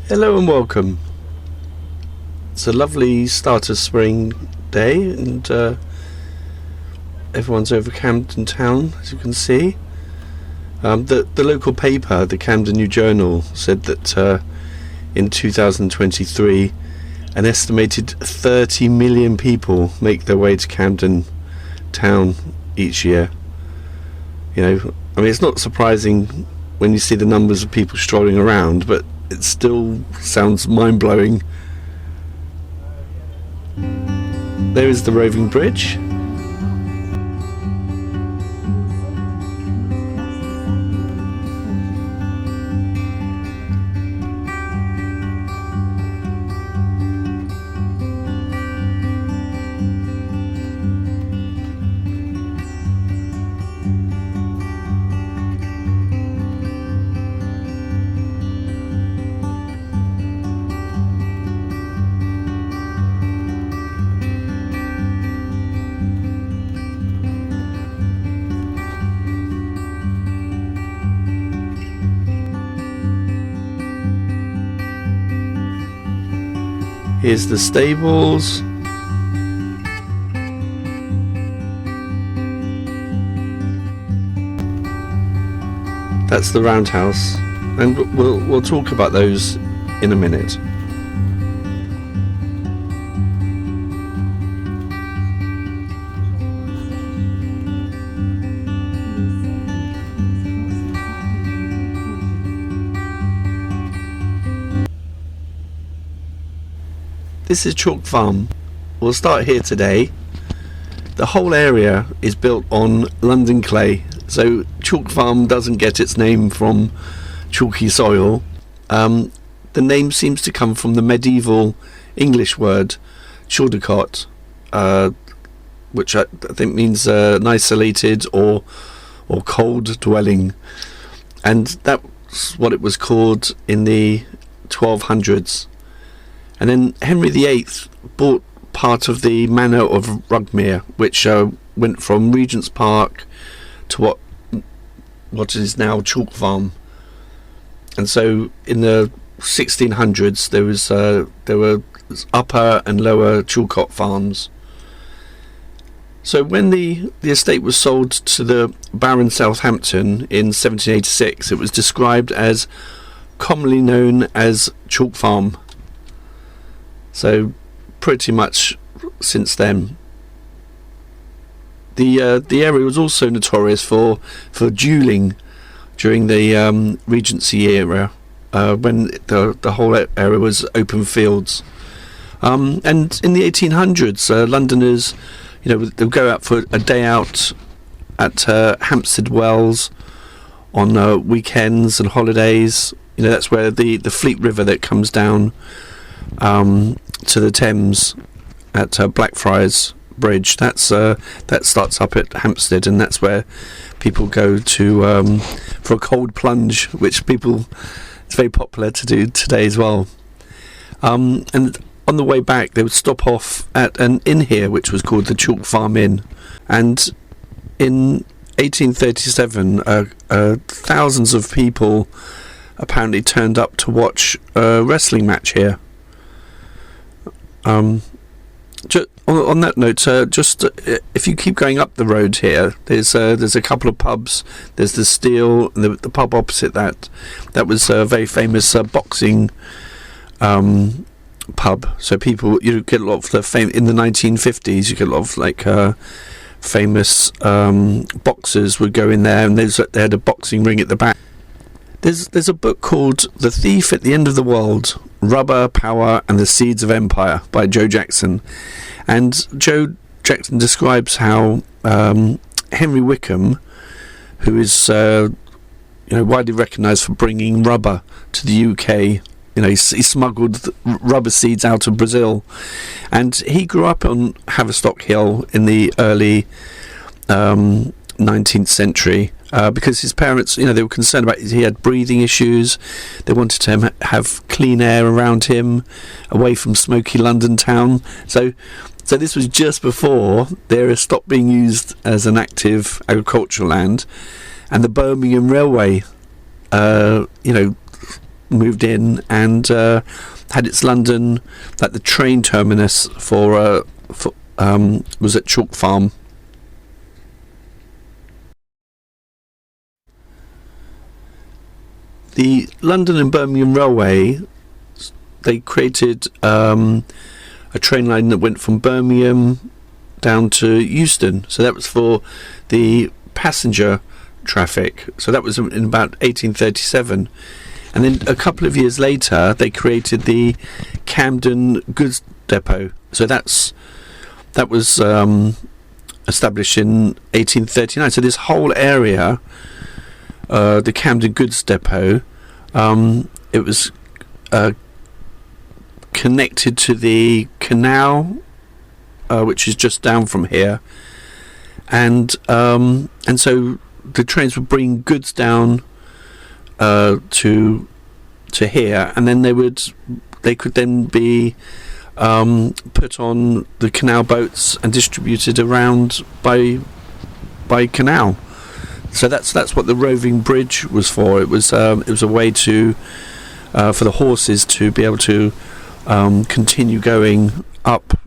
Hello and welcome. It's a lovely start of spring day, and everyone's over Camden Town, as you can see. The local paper, the Camden New Journal, said that in 2023 an estimated 30 million people make their way to Camden Town each year. You know, I mean, it's not surprising when you see the numbers of people strolling around, but it still sounds mind-blowing. There is the Roving Bridge. Here's the stables. That's the roundhouse, and we'll talk about those in a minute. This is Chalk Farm. We'll start here today. The whole area is built on London clay, so Chalk Farm doesn't get its name from chalky soil. The name seems to come from the medieval English word chaldecott, which I think means an isolated or cold dwelling, and that's what it was called in the 1200s. And then Henry VIII bought part of the manor of Rugmere, which went from Regent's Park to what is now Chalk Farm. And so in the 1600s there were upper and lower Chalcott farms. So when the estate was sold to the Baron Southampton in 1786, it was described as commonly known as Chalk Farm. So pretty much since then. The area was also notorious for duelling during the Regency era, when the whole area was open fields. And in the 1800s, Londoners, they'll go out for a day out at Hampstead Wells on weekends and holidays. That's where the Fleet River that comes down to the Thames at Blackfriars Bridge. That starts up at Hampstead, and that's where people go to for a cold plunge, which it's very popular to do today as well. And on the way back, they would stop off at an inn here, which was called the Chalk Farm Inn. And in 1837, thousands of people apparently turned up to watch a wrestling match here. On that note, if you keep going up the road here, there's a couple of pubs. There's the Steel, and the pub opposite that was a very famous boxing pub. So people, you get a lot of the fame in the 1950s. You get a lot of famous boxers would go in there, and they had a boxing ring at the back. There's a book called The Thief at the End of the World: Rubber, Power and the Seeds of Empire by Joe Jackson. And Joe Jackson describes how Henry Wickham, who is widely recognised for bringing rubber to the UK, he smuggled rubber seeds out of Brazil, and he grew up on Haverstock Hill in the early 19th century. Because his parents, they were concerned about he had breathing issues. They wanted to have clean air around him, away from smoky London town. So this was just before the area stopped being used as an active agricultural land, and the Birmingham Railway, moved in and had its London, like the train terminus for was at Chalk Farm. The London and Birmingham Railway, they created a train line that went from Birmingham down to Euston. So that was for the passenger traffic. So that was in about 1837. And then a couple of years later, they created the Camden Goods Depot. So that was established in 1839. So this whole area, the Camden Goods Depot, it was connected to the canal, which is just down from here, and so the trains would bring goods down to here, and then they could then be put on the canal boats and distributed around by canal. So that's what the Roving Bridge was for. It was a way to for the horses to be able to continue going up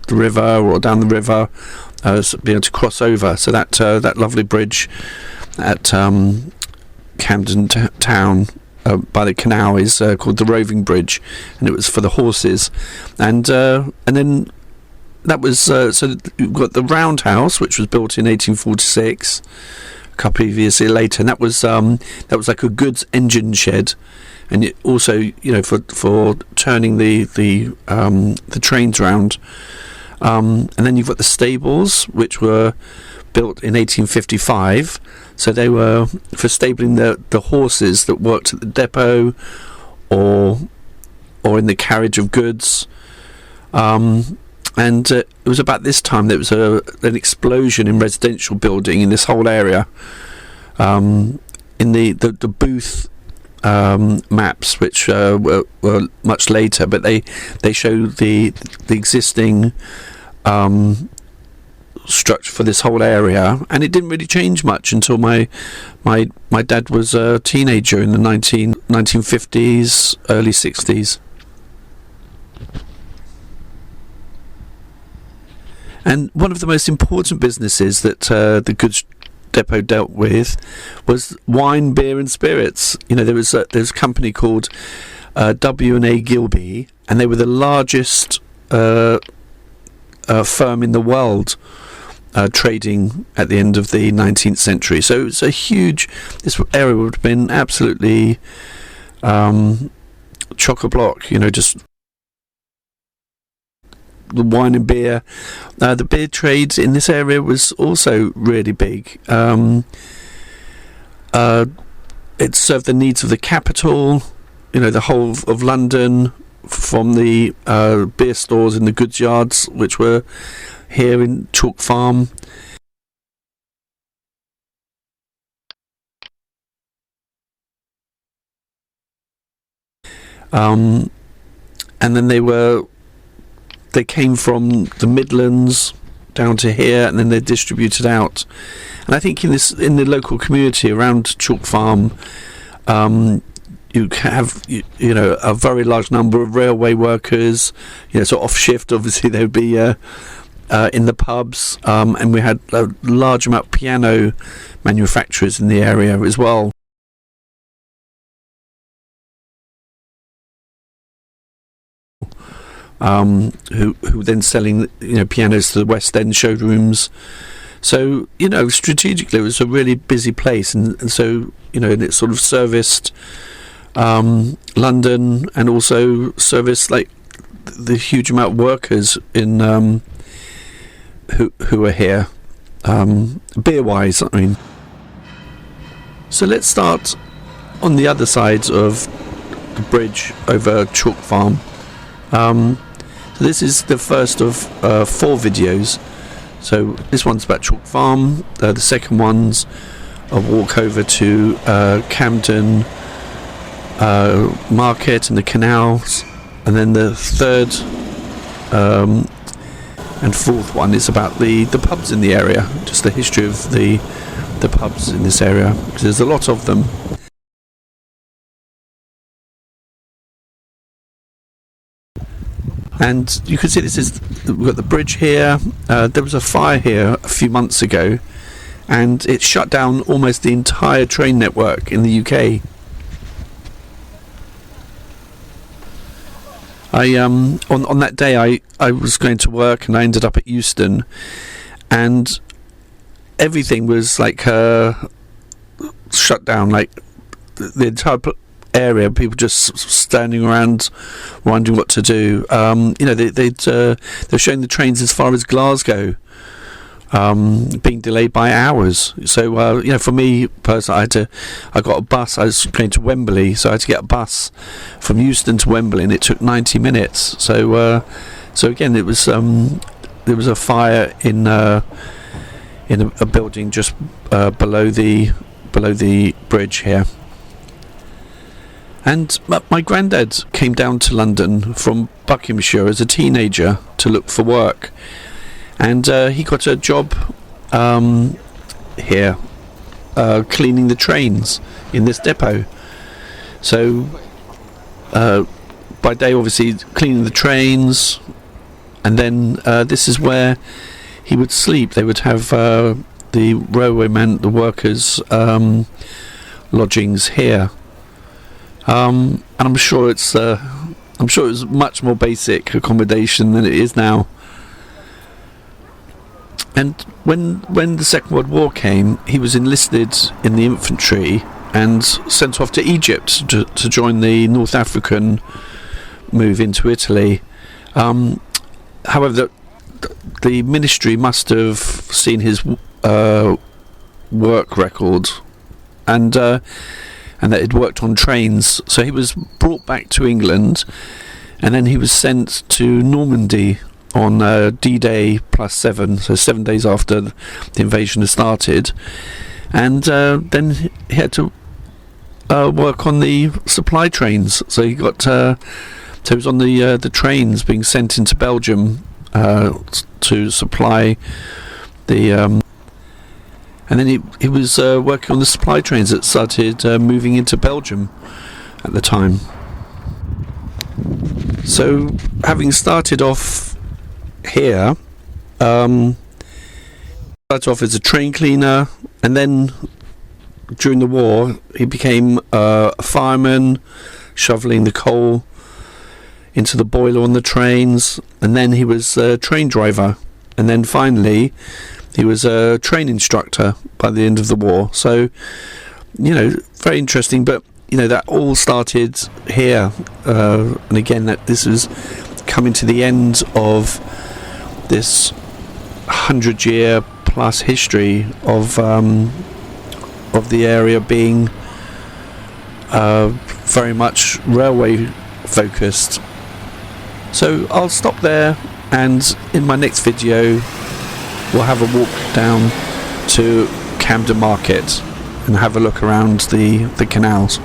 the river or down the river, be able to cross over. So that lovely bridge at Camden Town by the canal is called the Roving Bridge, and it was for the horses. And then that was so you've got the roundhouse, which was built in 1846, a couple of years later, and that was like a goods engine shed, and it also, for turning the trains round. And then you've got the stables, which were built in 1855. So they were for stabling the horses that worked at the depot or in the carriage of goods. And it was about this time there was an explosion in residential building in this whole area. In the Booth maps, which were much later, but they show the existing structure for this whole area, and it didn't really change much until my dad was a teenager in the 1950s, early 60s. And one of the most important businesses that the goods depot dealt with was wine, beer and spirits. There's a company called WWII Gilbey, and they were the largest firm in the world trading at the end of the 19th century. So it's this area would have been absolutely chock-a-block, just the wine and beer. The beer trade in this area was also really big. It served the needs of the capital, the whole of London, from the beer stores in the goods yards, which were here in Chalk Farm. And then they came from the Midlands down to here, and then they're distributed out. And I think in the local community around Chalk Farm, you have a very large number of railway workers. So off shift, obviously they would be in the pubs, and we had a large amount of piano manufacturers in the area as well. Who were then selling pianos to the West End showrooms. So strategically it was a really busy place, and so and it sort of serviced London, and also serviced like the huge amount of workers in who are here, beer wise, I mean. So let's start on the other side of the bridge over Chalk Farm. So this is the first of 4 videos. So this one's about Chalk Farm, the second one's a walk over to Camden Market and the canals, and then the third and fourth one is about the pubs in the area, just the history of the pubs in this area, because there's a lot of them. And you can see we've got the bridge here. There was a fire here a few months ago, and it shut down almost the entire train network in the UK. On that day I was going to work, and I ended up at Euston, and everything was like shut down, like the entire area, people just standing around wondering what to do. They're showing the trains as far as Glasgow being delayed by hours. So for me personally, I got a bus. I was going to Wembley, so I had to get a bus from Euston to Wembley, and it took 90 minutes. So again, it was there was a fire in a building just below the bridge here. And my granddad came down to London from Buckinghamshire as a teenager to look for work, and he got a job here cleaning the trains in this depot. So by day, obviously cleaning the trains, and then this is where he would sleep. They would have the railwaymen, the workers' lodgings here. And I'm sure it was much more basic accommodation than it is now. And when the Second World War came, he was enlisted in the infantry and sent off to Egypt to join the North African move into Italy. However, the ministry must have seen his work record, and that he'd worked on trains, so he was brought back to England, and then he was sent to Normandy on D-Day +7, so 7 days after the invasion had started, and then he had to work on the supply trains. So he got so he was on the trains being sent into Belgium to supply the and then he was working on the supply trains that started moving into Belgium at the time. So having started off here, started off as a train cleaner, and then during the war he became a fireman, shoveling the coal into the boiler on the trains, and then he was a train driver, and then finally he was a train instructor by the end of the war. So, very interesting. But that all started here, and again, that this was coming to the end of this 100-year plus history of the area being very much railway focused. So I'll stop there, and in my next video we'll have a walk down to Camden Market and have a look around the canals.